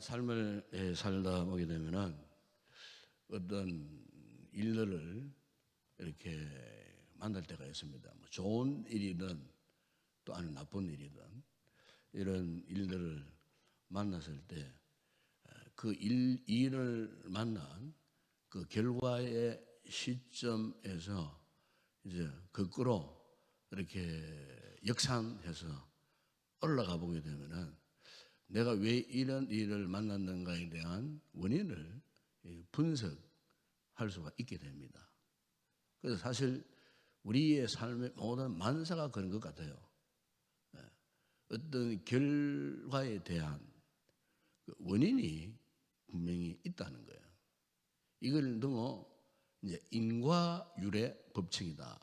삶을 살다 보게 되면은 어떤 일들을 이렇게 만날 때가 있습니다. 뭐 좋은 일이든 또 아니면 나쁜 일이든 이런 일들을 만났을 때 그 일을 만난 그 결과의 시점에서 이제 거꾸로 이렇게 역산해서 올라가 보게 되면은 내가 왜 이런 일을 만났는가에 대한 원인을 분석할 수가 있게 됩니다. 그래서 사실 우리의 삶의 모든 만사가 그런 것 같아요. 어떤 결과에 대한 원인이 분명히 있다는 거예요. 이걸 너무 이제 인과율의 법칙이다.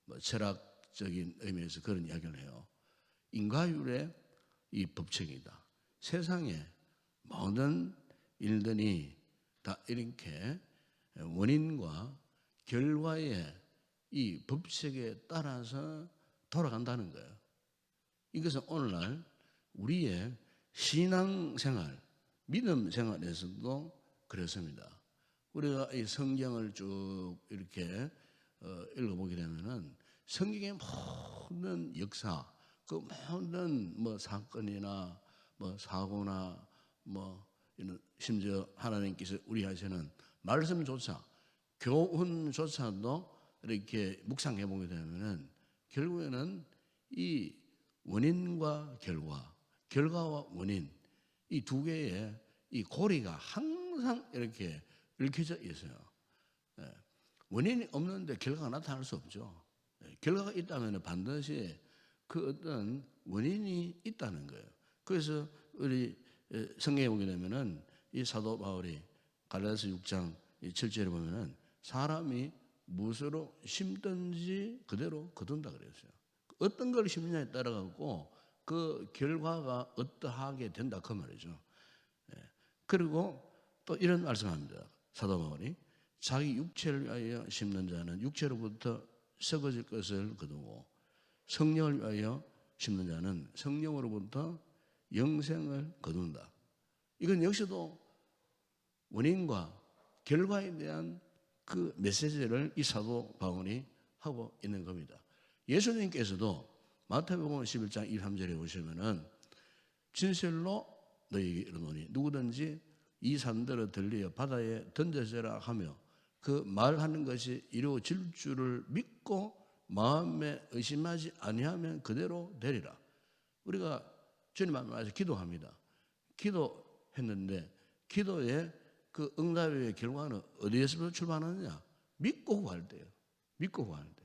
뭐 철학적인 의미에서 그런 이야기를 해요. 인과율의 이 법칙이다. 세상에 모든 일들이 다 이렇게 원인과 결과의 이 법칙에 따라서 돌아간다는 거예요. 이것은 오늘날 우리의 신앙생활, 믿음 생활에서도 그렇습니다. 우리가 이 성경을 쭉 이렇게 읽어보게 되면은 성경의 모든 역사, 그 모든 뭐 사건이나 뭐 사고나 뭐 심지어 하나님께서 우리 하시는 말씀조차 교훈조차도 이렇게 묵상해 보게 되면은 결국에는 이 원인과 결과와 원인 이 두 개의 이 고리가 항상 이렇게 얽혀져 있어요. 원인이 없는데 결과가 나타날 수 없죠. 결과가 있다면 반드시 그 어떤 원인이 있다는 거예요. 그래서 우리 성경에 보게 되면은 이 사도 바울이 갈라디아서 6장 7절에 보면은 사람이 무엇으로 심든지 그대로 거둔다 그랬어요. 어떤 걸 심느냐에 따라 갖고 그 결과가 어떠하게 된다 그 말이죠. 그리고 또 이런 말씀합니다. 사도 바울이 자기 육체를 위하여 심는 자는 육체로부터 썩어질 것을 거두고 성령을 위하여 심는 자는 성령으로부터 영생을 거둔다. 이건 역시도 원인과 결과에 대한 그 메시지를 이 사도 바울이 하고 있는 겁니다. 예수님께서도 마태복음 11장 23절에 보시면은 진실로 너희에게 이르노니 누구든지 이 산들을 들리어 바다에 던져져라 하며 그 말하는 것이 이루어질 줄을 믿고 마음에 의심하지 아니하면 그대로 되리라. 우리가 주님 앞에서 기도합니다. 기도했는데 기도의 그 응답의 결과는 어디에서부터 출발하느냐? 믿고 구할 때요. 믿고 구할 때.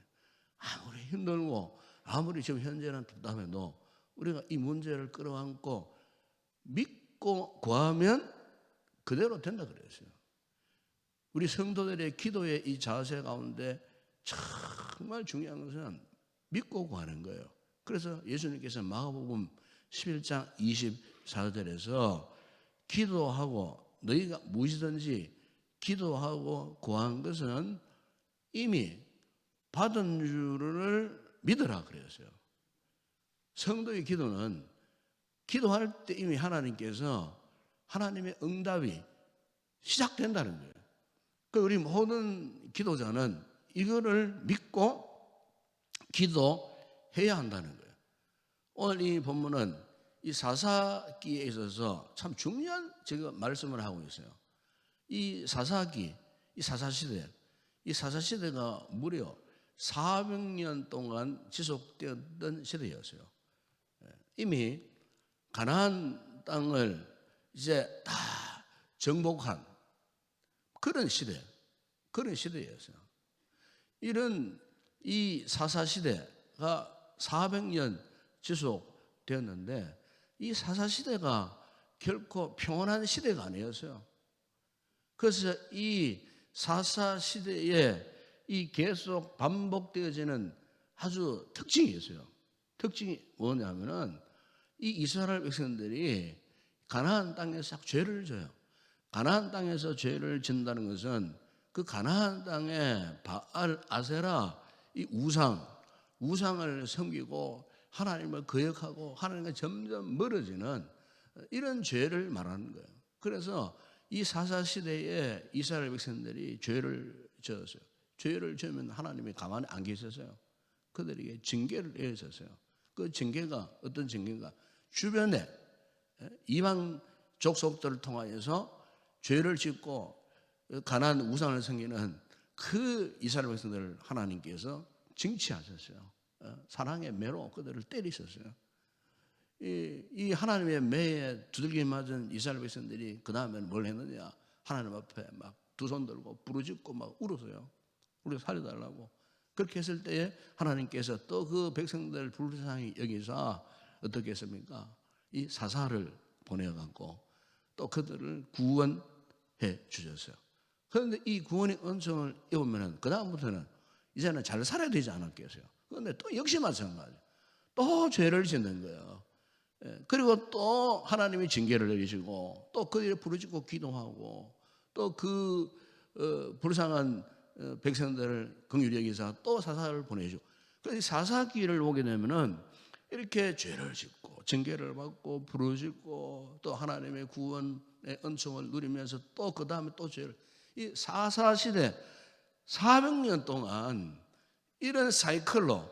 아무리 힘들고 아무리 지금 현재는 답답해도 우리가 이 문제를 끌어안고 믿고 구하면 그대로 된다 그랬어요. 우리 성도들의 기도의 이 자세 가운데 정말 중요한 것은 믿고 구하는 거예요. 그래서 예수님께서 마가복음 11장 24절에서 기도하고 너희가 무엇이든지 기도하고 구한 것은 이미 받은 줄을 믿으라 그랬어요. 성도의 기도는 기도할 때 이미 하나님께서 하나님의 응답이 시작된다는 거예요. 그러니까 우리 모든 기도자는 이거를 믿고 기도해야 한다는 거예요. 오늘 이 본문은 이 사사기에 있어서 참 중요한 제가 말씀을 하고 있어요. 이 사사기, 이 사사시대, 이 사사시대가 무려 400년 동안 지속되었던 시대였어요. 이미 가나안 땅을 이제 다 정복한 그런 시대였어요. 이런 이 사사시대가 400년 지속되었는데 이 사사시대가 결코 평온한 시대가 아니었어요. 그래서 이 사사시대에 이 계속 반복되어지는 아주 특징이 있어요. 특징이 뭐냐면은 이 이스라엘 백성들이 가나안 땅에서 죄를 져요. 가나안 땅에서 죄를 진다는 것은 그 가나안 땅에 바알, 아세라 이 우상을 섬기고 하나님을 거역하고 하나님과 점점 멀어지는 이런 죄를 말하는 거예요. 그래서 이 사사시대에 이스라엘 백성들이 죄를 지었어요. 죄를 지으면 하나님이 가만히 안 계셨어요. 그들에게 징계를 내렸었어요. 그 징계가 어떤 징계인가? 주변에 이방 족속들을 통하여서 죄를 짓고 가나안 우상을 섬기는 그 이스라엘 백성들을 하나님께서 징치하셨어요. 사랑의 매로 그들을 때리셨어요. 이 하나님의 매에 두들겨 맞은 이스라엘 백성들이 그 다음에는 뭘 했느냐? 하나님 앞에 막 두 손 들고 부르짖고 막 울었어요. 우리 살려달라고. 그렇게 했을 때에 하나님께서 또 그 백성들 불쌍히 여기서 어떻게 했습니까? 이 사사를 보내갖고 또 그들을 구원해 주셨어요. 그런데 이 구원의 은총을 입으면 그 다음부터는 이제는 잘 살아야 되지 않았겠어요? 그런데 또 역시 마찬가지. 또 죄를 짓는 거예요. 그리고 또 하나님이 징계를 내리시고 또 그들이 부르짖고 기도하고 또 그 불쌍한 백성들을 긍휼히 여기서 또 사사를 보내주고 그래서 사사기를 보게 되면은 이렇게 죄를 짓고 징계를 받고 부르짖고 또 하나님의 구원의 은총을 누리면서 또 그 다음에 또 죄를 이 사사시대 400년 동안 이런 사이클로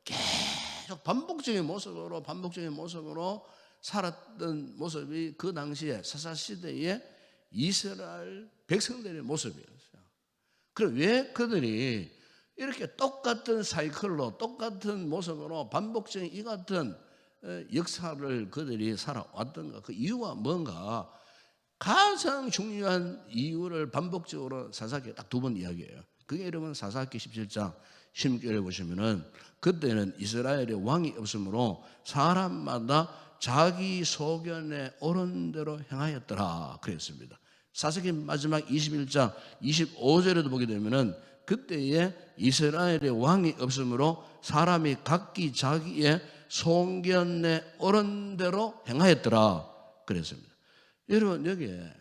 계속 반복적인 모습으로 살았던 모습이 그 당시에 사사시대의 이스라엘 백성들의 모습이었어요. 그럼 왜 그들이 이렇게 똑같은 사이클로 똑같은 모습으로 반복적인 이 같은 역사를 그들이 살아왔던가? 그 이유가 뭔가? 가장 중요한 이유를 반복적으로 사사기에 딱 두 번 이야기해요. 그게 여러분 사사기 17장 16절에 보시면은 그때는 이스라엘의 왕이 없으므로 사람마다 자기 소견에 옳은 대로 행하였더라 그랬습니다. 사사기 마지막 21장 25절에도 보게 되면은 그때에 이스라엘의 왕이 없으므로 사람이 각기 자기의 소견에 옳은 대로 행하였더라 그랬습니다. 여러분 여기에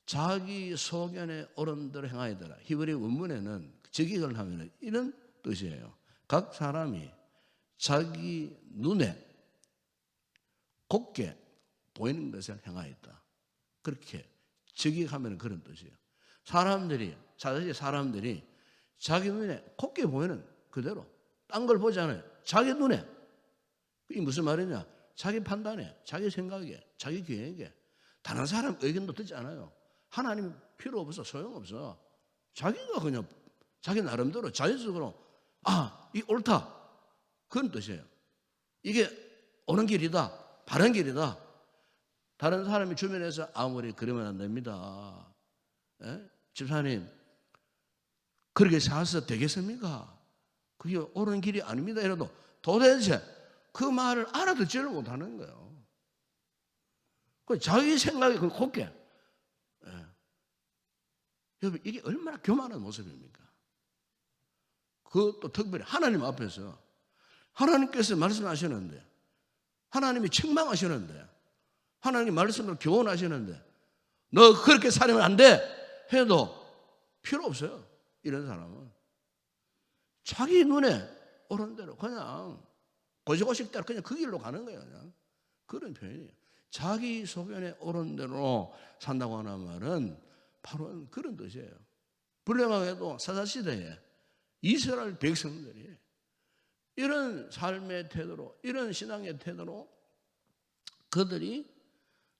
자기 소견에 옳은 대로 행하였더라 히브리 원문에는 직역을 하면 이런 뜻이에요. 각 사람이 자기 눈에 곱게 보이는 것을 행하였다. 그렇게 직역하면 그런 뜻이에요. 사람들이 자기 눈에 곱게 보이는 그대로 딴 걸 보지 않아요. 자기 눈에. 이게 무슨 말이냐? 자기 판단에, 자기 생각에, 자기 계획에 다른 사람 의견도 듣지 않아요. 하나님 필요 없어, 소용없어. 자기가 그냥 자기 나름대로 자연적으로 이게 옳다. 그런 뜻이에요. 이게 옳은 길이다. 바른 길이다. 다른 사람이 주변에서 아무리 그러면 안 됩니다. 집사님 그렇게 사서 되겠습니까? 그게 옳은 길이 아닙니다. 이래도 도대체 그 말을 알아듣지를 못하는 거예요. 자기 생각이 곱게. 여러분 이게 얼마나 교만한 모습입니까? 그것도 특별히 하나님 앞에서 하나님께서 말씀하시는데 하나님이 책망하시는데 하나님 말씀을 교훈하시는데 너 그렇게 살면 안 돼 해도 필요 없어요. 이런 사람은 자기 눈에 옳은 대로 그냥 고지고식 대로 그냥 그 길로 가는 거예요. 그냥 그런 표현이에요. 자기 소견에 옳은 대로 산다고 하는 말은 바로 그런 뜻이에요. 불행하게도 사사시대에 이스라엘 백성들이 이런 삶의 태도로 이런 신앙의 태도로 그들이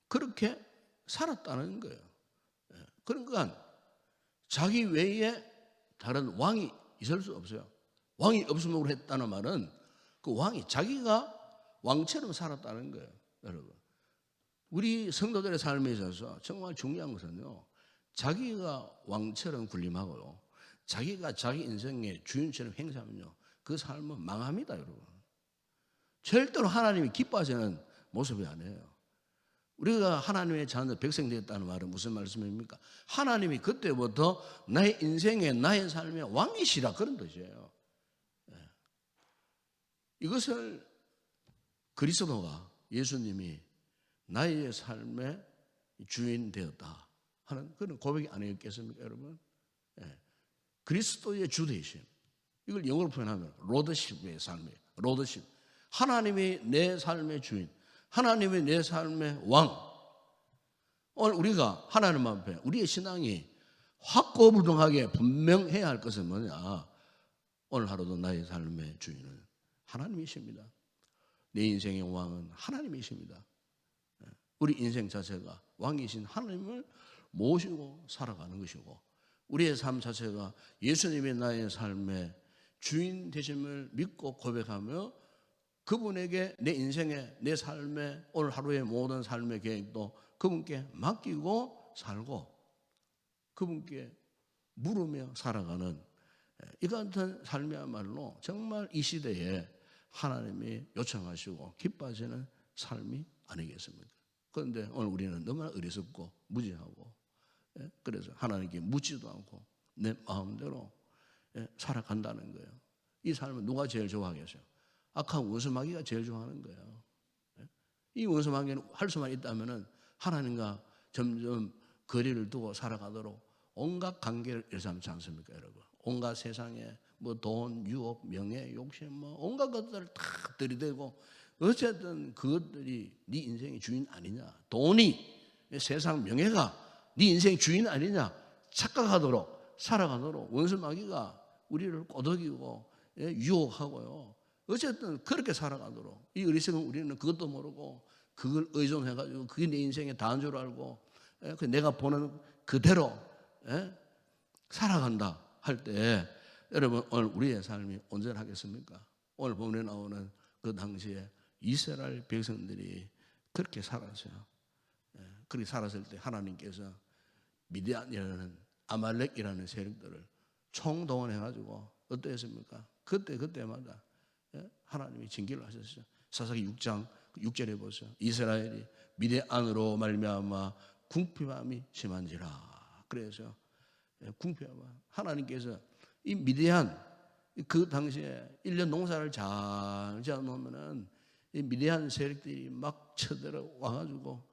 그렇게 살았다는 거예요. 그러니까 자기 외에 다른 왕이 있을 수 없어요. 왕이 없음으로 했다는 말은 그 왕이 자기가 왕처럼 살았다는 거예요. 여러분 우리 성도들의 삶에 있어서 정말 중요한 것은요 자기가 왕처럼 군림하고요 자기가 자기 인생의 주인처럼 행사하면요 그 삶은 망합니다. 여러분 절대로 하나님이 기뻐하시는 모습이 아니에요. 우리가 하나님의 자녀 백성 되었다는 말은 무슨 말씀입니까? 하나님이 그때부터 나의 인생에 나의 삶에 왕이시라 그런 뜻이에요. 이것을 그리스도가 예수님이 나의 삶의 주인 되었다 하는 그런 고백이 아니겠습니까 여러분? 그리스도의 주 되심 이걸 영어로 표현하면 로드십의 삶이에요. 로드십 하나님이 내 삶의 주인 하나님이 내 삶의 왕. 오늘 우리가 하나님 앞에 우리의 신앙이 확고부동하게 분명해야 할 것은 뭐냐? 오늘 하루도 나의 삶의 주인은 하나님이십니다. 내 인생의 왕은 하나님이십니다. 우리 인생 자체가 왕이신 하나님을 모시고 살아가는 것이고, 우리의 삶 자체가 예수님이 나의 삶의 주인 되심을 믿고 고백하며 그분에게 내 인생의, 내 삶의, 오늘 하루의 모든 삶의 계획도 그분께 맡기고 살고 그분께 물으며 살아가는 이 같은 삶이야말로 정말 이 시대에 하나님이 요청하시고 기뻐하시는 삶이 아니겠습니까? 그런데 오늘 우리는 너무나 어리석고 무지하고, 그래서 하나님께 묻지도 않고 내 마음대로 살아간다는 거예요. 이 삶을 누가 제일 좋아하겠어요? 악한 원수마귀가 제일 좋아하는 거예요. 이 원수마귀는 할 수만 있다면은 하나님과 점점 거리를 두고 살아가도록 온갖 관계를 일삼지 않습니까, 여러분? 온갖 세상에 뭐 돈, 유혹, 명예, 욕심, 뭐 온갖 것들을 다 들이대고, 어쨌든 그것들이 네 인생의 주인 아니냐, 돈이, 세상 명예가 네 인생의 주인 아니냐 착각하도록 살아가도록 원수마귀가 우리를 꼬드기고 유혹하고요. 어쨌든 그렇게 살아가도록, 이 어리석은 우리는 그것도 모르고 그걸 의존해가지고 그게 내 인생의 다인 줄 알고 내가 보는 그대로 살아간다 할 때, 여러분 오늘 우리의 삶이 온전하겠습니까? 오늘 본문에 나오는 그 당시에 이스라엘 백성들이 그렇게 살았어요. 그렇게 살았을 때 하나님께서 미디안이라는 아말렉이라는 세력들을 총동원해가지고 어떠했습니까? 그때마다 하나님이 징계를 하셨어요. 사사기 6장 6절에 보세요. 이스라엘이 미디안으로 말미암아 궁핍함이 심한지라. 그래서 궁핍함, 하나님께서 이 미디안, 그 당시에 1년 농사를 잘 지어놓으면은 이 미디안 세력들이 막 쳐들어 와가지고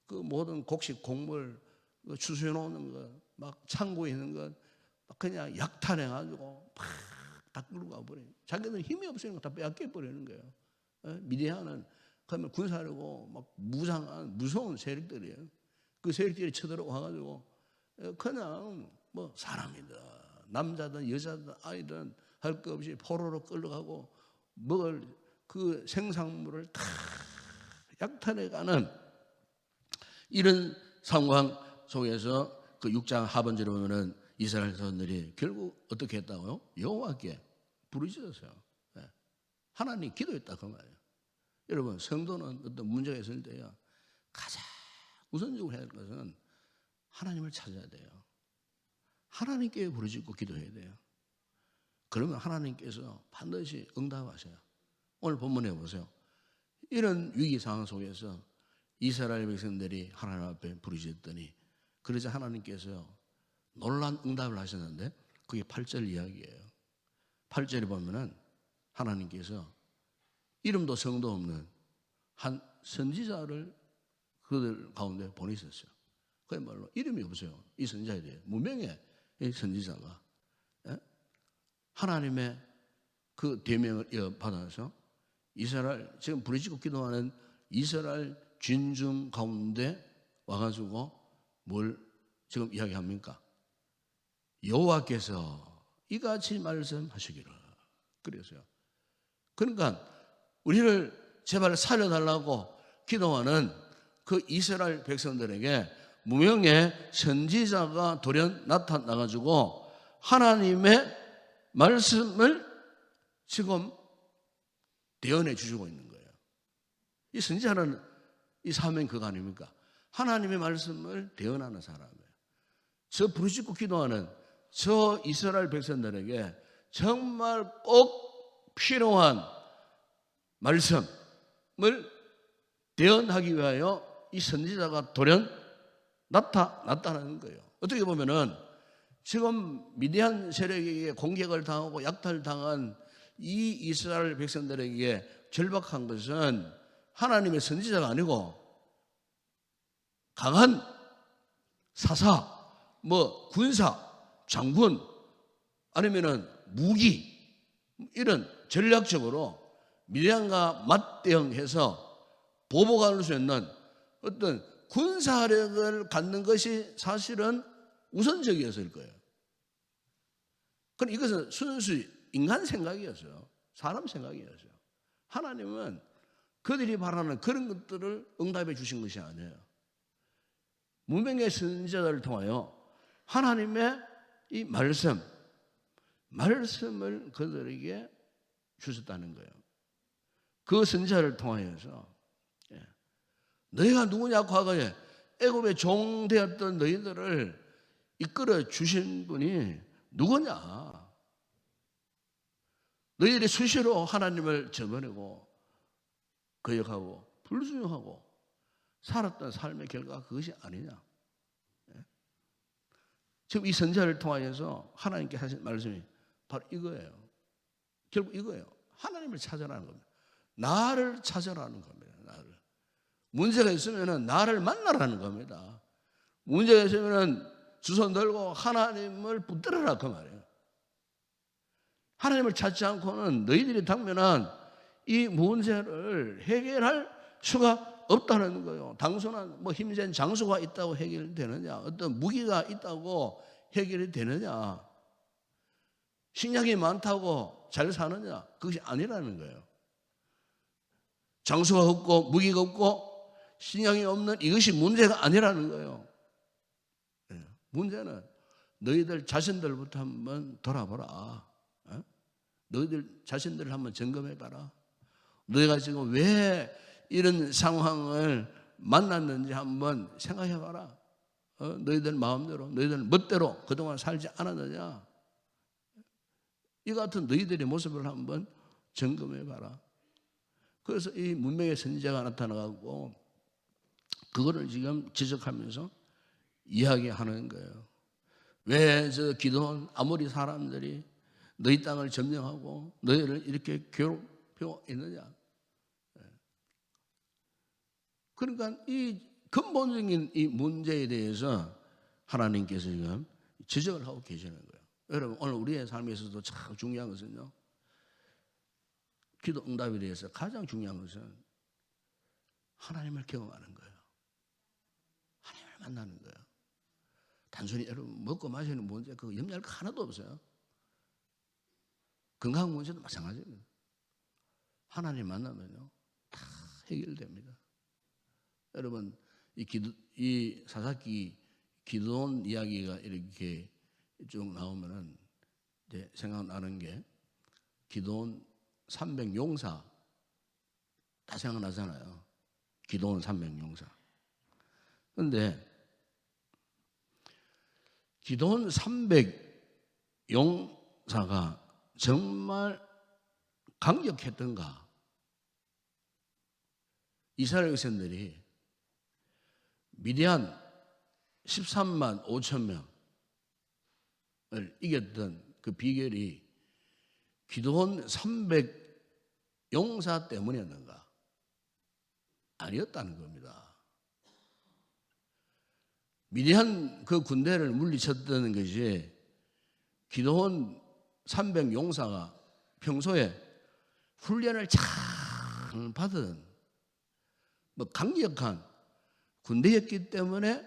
그 모든 곡식 곡물 추수해 놓는 것, 막 창고에 있는 것 막 그냥 약탈해가지고 다 끌고 가버려요. 자기들 힘이 없으니까 다 빼앗겨 버리는 거예요. 미디안은 그러면 군사력고 막 무상한 무서운 세력들이에요. 그 세력들이 쳐들어와가지고 그냥 뭐 사람이든 남자든 여자든 아이든 할 것 없이 포로로 끌려가고 먹을 그 생산물을 다 약탈해가는 이런 상황 속에서 그 6장 하반절에 보면은 이스라엘 사람들이 결국 어떻게 했다고요? 여호와께 부르짖었어요. 하나님 기도했다 그 말이에요. 여러분, 성도는 어떤 문제가 있을 때요, 가장 우선적으로 해야 할 것은 하나님을 찾아야 돼요. 하나님께 부르짖고 기도해야 돼요. 그러면 하나님께서 반드시 응답하셔요. 오늘 본문에 보세요. 이런 위기 상황 속에서 이스라엘 백성들이 하나님 앞에 부르짖었더니, 그러자 하나님께서 놀란 응답을 하셨는데 그게 8절 이야기예요. 8절에 보면은 하나님께서 이름도 성도 없는 한 선지자를 그들 가운데 보내셨어요. 그야말로 이름이 없어요. 이 선지자에 대해 무명의 이 선지자가 하나님의 그 대명을 이어받아서 이스라엘, 지금 부르짖고 기도하는 이스라엘 진중 가운데 와가지고 뭘 지금 이야기합니까? 여호와께서 이같이 말씀하시기를. 그래서요. 그러니까 우리를 제발 살려달라고 기도하는 그 이스라엘 백성들에게 무명의 선지자가 돌연 나타나가지고 하나님의 말씀을 지금 대언해 주시고 있는 거예요. 이 선지자는 이 사명이 그거 아닙니까? 하나님의 말씀을 대언하는 사람이에요. 저 부르짖고 기도하는 저 이스라엘 백성들에게 정말 꼭 필요한 말씀을 대언하기 위하여 이 선지자가 돌연 나타났다는 거예요. 어떻게 보면은 지금 미디안 세력에게 공격을 당하고 약탈당한 이 이스라엘 백성들에게 절박한 것은 하나님의 선지자가 아니고 강한 사사, 뭐 군사, 장군, 아니면은 무기, 이런 전략적으로 미디안과 맞대응해서 보복할 수 있는 어떤 군사력을 갖는 것이 사실은 우선적이었을 거예요. 그럼 이것은 순수 인간 생각이었어요. 사람 생각이었어요. 하나님은 그들이 바라는 그런 것들을 응답해 주신 것이 아니에요. 문명의 선지자들을 통하여 하나님의 이 말씀을 그들에게 주셨다는 거예요. 그 선지자를 통하여서 너희가 누구냐, 과거에 애굽의 종 되었던 너희들을 이끌어 주신 분이 누구냐? 너희들이 수시로 하나님을 저버리고 거역하고 불순종하고 살았던 삶의 결과가 그것이 아니냐? 지금 이 선지자를 통하여서 하나님께 하신 말씀이 바로 이거예요. 결국 이거예요. 하나님을 찾아라는 겁니다. 나를 찾아라는 겁니다. 나를. 문제가 있으면 나를 만나라는 겁니다. 문제가 있으면 두 손 들고 하나님을 붙들어라 그 말이에요. 하나님을 찾지 않고는 너희들이 당면한 이 문제를 해결할 수가 없다는 거예요. 단순한 힘센 장수가 있다고 해결되느냐, 어떤 무기가 있다고 해결이 되느냐, 식량이 많다고 잘 사느냐, 그것이 아니라는 거예요. 장수가 없고 무기가 없고 식량이 없는 이것이 문제가 아니라는 거예요. 문제는 너희들 자신들부터 한번 돌아보라. 너희들 자신들을 한번 점검해봐라. 너희가 지금 왜 이런 상황을 만났는지 한번 생각해봐라. 너희들 마음대로, 너희들 멋대로 그동안 살지 않았느냐. 이 같은 너희들의 모습을 한번 점검해봐라. 그래서 이 문명의 선지자가 나타나고 그거를 지금 지적하면서 이야기하는 거예요. 왜 저 기도원 아모리 사람들이 너희 땅을 점령하고 너희를 이렇게 괴롭혀 있느냐. 그러니까 이 근본적인 이 문제에 대해서 하나님께서 지금 지적을 하고 계시는 거예요. 여러분, 오늘 우리의 삶에서도 참 중요한 것은요, 기도 응답에 대해서 가장 중요한 것은 하나님을 경험하는 거예요. 하나님을 만나는 거예요. 단순히 여러분 먹고 마시는 문제 그거 염려할 거 하나도 없어요. 건강 문제도 마찬가지입니다. 하나님 만나면요 다 해결됩니다. 여러분 이 사사기 기도원 이야기가 이렇게 쭉 나오면은 이제 생각나는 게 기도원 300용사 다 생각나잖아요. 기도원 300용사. 그런데 기도원 300용사가 정말 강력했던가? 이스라엘 백성들이 미디안 13만 5천 명을 이겼던 그 비결이 기도원 300용사 때문이었는가? 아니었다는 겁니다. 미디안 그 군대를 물리쳤던 것이 기도원 300용사가 평소에 훈련을 잘 받은 강력한 군대였기 때문에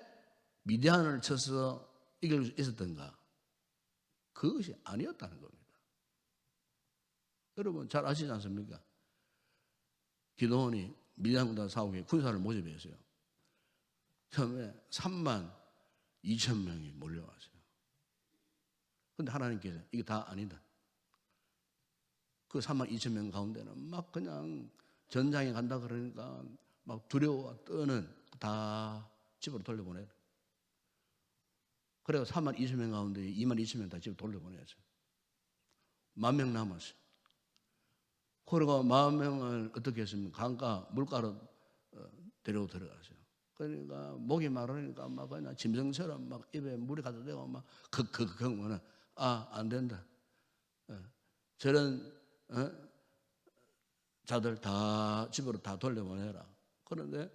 미디안을 쳐서 이길 수 있었던가? 그것이 아니었다는 겁니다. 여러분 잘 아시지 않습니까? 기도원이 미디안군과 싸우기 군사를 모집했어요. 처음에 3만 2천 명이 몰려왔어요. 그런데 하나님께서 이게 다 아니다. 그 3만 2천 명 가운데는 막 그냥 전장에 간다 그러니까 막 두려워 떠는 다 집으로 돌려보내요. 그래서 3만 2천 명 가운데 2만 2천 명 다 집으로 돌려보내었어요. 10,000명 남았어요. 그리고 10,000명을 어떻게 했습니까? 강가 물가로 데리고 들어갔어요. 그러니까 목이 마르니까 막 그냥 짐승처럼 막 입에 물이 가득 되고 막 그거는 안 된다. 저런 자들 다 집으로 다 돌려보내라. 그런데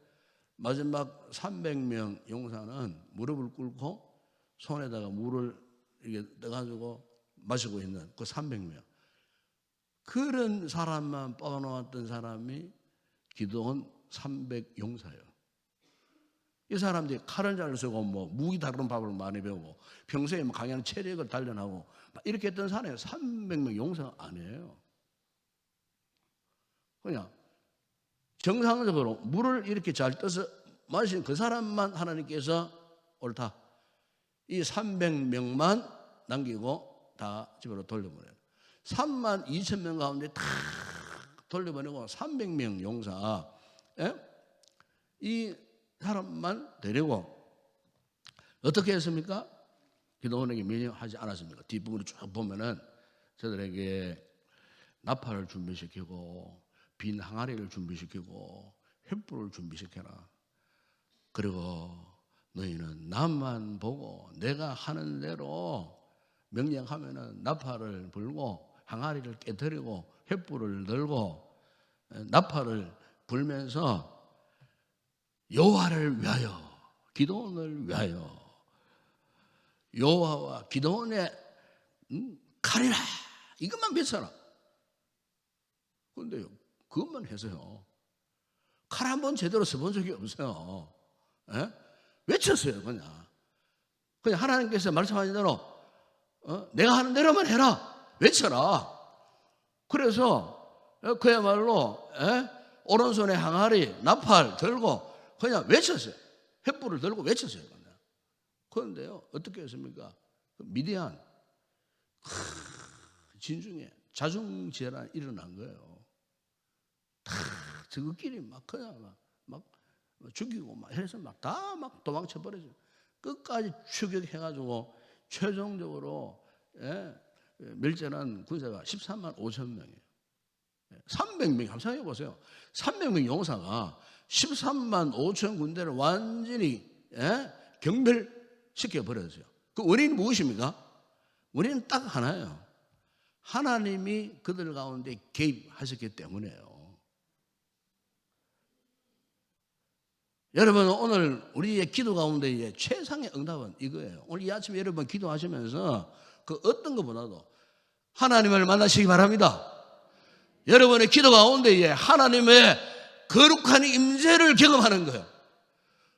마지막 300명 용사는 무릎을 꿇고 손에다가 물을 이렇게 떠가지고 마시고 있는 그 300명. 그런 사람만 뽑아놓았던 사람이 기도원 300용사예요. 이 사람들이 칼을 잘 쓰고 뭐 무기 다루는 법을 많이 배우고 평소에 뭐 강한 체력을 단련하고 이렇게 했던 사람이 300명 용사 아니에요. 그냥 정상적으로 물을 이렇게 잘 떠서 마신 그 사람만 하나님께서 옳다. 이 300명만 남기고 다 집으로 돌려보내요. 3만 2천 명 가운데 다 돌려보내고 300명 용사, 이 사람만 데리고 어떻게 했습니까? 기도원에게 명령하지 않았습니까? 뒷부분을 쭉 보면은 저들에게 나팔을 준비시키고 빈 항아리를 준비시키고 횃불을 준비시켜라. 그리고 너희는 나만 보고 내가 하는 대로 명령하면은 나팔을 불고 항아리를 깨뜨리고 횃불을 들고 나팔을 불면서 여호와를 위하여, 기도원을 위하여, 여호와와 기도원의 칼이라 이것만 외쳐라. 그런데요, 그것만 해서요, 칼 한 번 제대로 써본 적이 없어요. 외쳤어요. 그냥 하나님께서 말씀하신 대로 내가 하는 대로만 해라, 외쳐라. 그래서 그야말로 오른손에 항아리, 나팔 들고 그냥 외쳤어요. 횃불을 들고 외쳤어요. 그런데요, 어떻게 했습니까? 미디안 진중에 자중질환이 일어난 거예요. 다 저것끼리 막 그냥 막 죽이고 막 해서 다 도망쳐 버려죠. 끝까지 추격해가지고 최종적으로 멸절한 군사가 13만 5천 명이에요. 300명이 한번 생각해 보세요. 300명 용사가 13만 5천 군대를 완전히 경멸시켜 버렸어요. 그 원인이 무엇입니까? 원인은 딱 하나예요. 하나님이 그들 가운데 개입하셨기 때문에요. 여러분, 오늘 우리의 기도 가운데의 최상의 응답은 이거예요. 오늘 이 아침에 여러분 기도하시면서 그 어떤 것보다도 하나님을 만나시기 바랍니다. 여러분의 기도 가운데에 하나님의 거룩한 임재를 경험하는 거예요.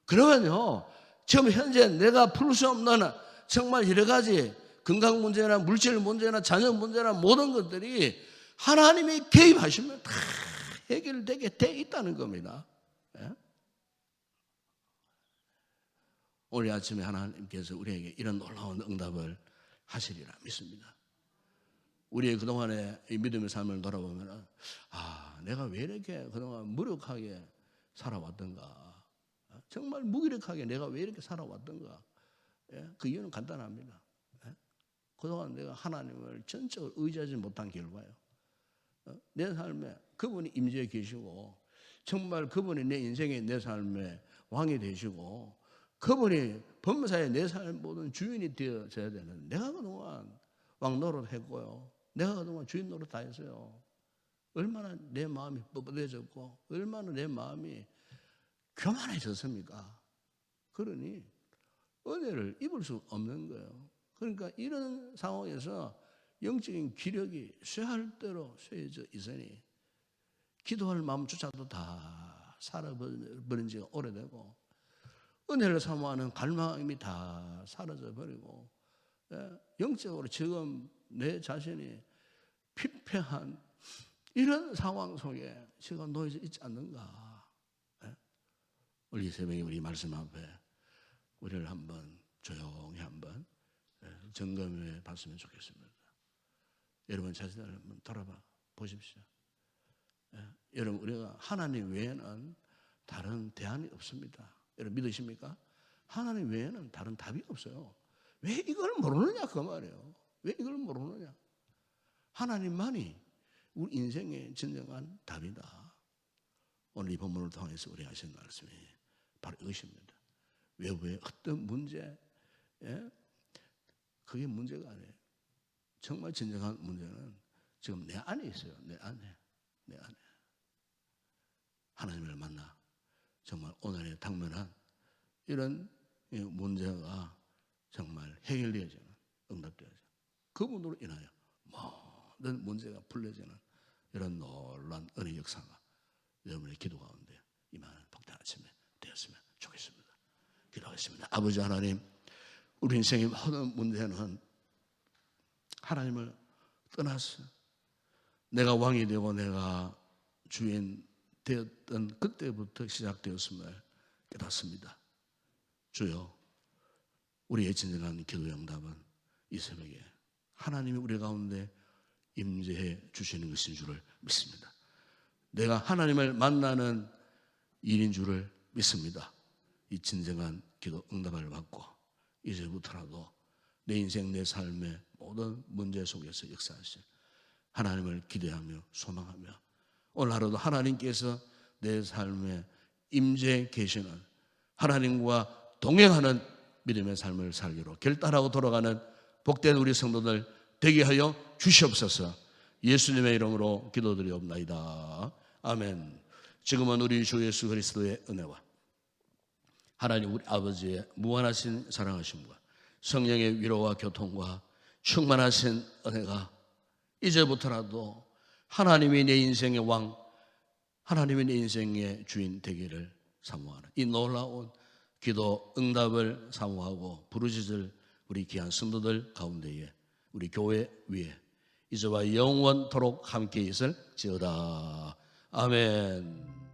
그러면요, 지금 현재 내가 풀 수 없는 정말 여러 가지 건강 문제나 물질 문제나 자녀 문제나 모든 것들이 하나님이 개입하시면 다 해결되게 돼 있다는 겁니다. 오늘 아침에 하나님께서 우리에게 이런 놀라운 응답을 하시리라 믿습니다. 우리의 그동안의 이 믿음의 삶을 돌아보면 내가 왜 이렇게 그동안 무력하게 살아왔던가, 정말 무기력하게 내가 왜 이렇게 살아왔던가. 그 이유는 간단합니다. 그동안 내가 하나님을 전적으로 의지하지 못한 결과예요. 내 삶에 그분이 임재해 계시고 정말 그분이 내 인생의 내 삶의 왕이 되시고 그분이 범사에 내 삶 모든 주인이 되어져야 되는, 내가 그동안 왕 노릇했고요, 내가 그동안 주인 노릇 다 했어요. 얼마나 내 마음이 뻣뻣해졌고 얼마나 내 마음이 교만해졌습니까? 그러니 은혜를 입을 수 없는 거예요. 그러니까 이런 상황에서 영적인 기력이 쇠할 대로 쇠해져 있으니 기도할 마음조차도 다 살아버린 지가 오래되고 은혜를 사모하는 갈망이 다 사라져 버리고 영적으로 지금 내 자신이 피폐한 이런 상황 속에 지금 놓여져 있지 않는가. 우리 새벽에 우리 말씀 앞에 우리를 한번 조용히 한번 점검해 봤으면 좋겠습니다. 여러분 자신을 한번 돌아봐 보십시오. 여러분, 우리가 하나님 외에는 다른 대안이 없습니다. 여러분 믿으십니까? 하나님 외에는 다른 답이 없어요. 왜 이걸 모르느냐 그 말이에요. 왜 이걸 모르느냐. 하나님만이 우리 인생의 진정한 답이다. 오늘 이 본문을 통해서 우리 하신 말씀이 바로 이것입니다. 외부의 어떤 문제, 그게 문제가 아니에요. 정말 진정한 문제는 지금 내 안에 있어요. 내 안에. 하나님을 만나 정말 오늘의 당면한 이런 문제가 정말 해결되어지는, 응답되어지는, 그분으로 인하여 모든 문제가 풀려지는 이런 놀라운 은혜 역사가 여러분의 기도 가운데 임하는 복된 아침이 되었으면 좋겠습니다. 기도하겠습니다. 아버지 하나님, 우리 인생의 모든 문제는 하나님을 떠나서 내가 왕이 되고 내가 주인 되었던 그때부터 시작되었음을 깨닫습니다. 주여, 우리의 진정한 기도의 응답은 이 새벽에 하나님이 우리 가운데 임재해 주시는 것인 줄을 믿습니다. 내가 하나님을 만나는 일인 줄을 믿습니다. 이 진정한 기도 응답을 받고 이제부터라도 내 인생 내 삶의 모든 문제 속에서 역사하실 하나님을 기대하며 소망하며 오늘 하루도 하나님께서 내 삶에 임재해 계시는 하나님과 동행하는 믿음의 삶을 살기로 결단하고 돌아가는 복된 우리 성도들 되게 하여 주시옵소서. 예수님의 이름으로 기도드리옵나이다. 아멘. 지금은 우리 주 예수 그리스도의 은혜와 하나님 우리 아버지의 무한하신 사랑하심과 성령의 위로와 교통과 충만하신 은혜가 이제부터라도 하나님이 내 인생의 왕, 하나님이 내 인생의 주인 되기를 사모하는 이 놀라운 기도 응답을 사모하고 부르짖을 우리 귀한 성도들 가운데에 우리 교회 위에 이제와 영원토록 함께 있을지어다. 아멘.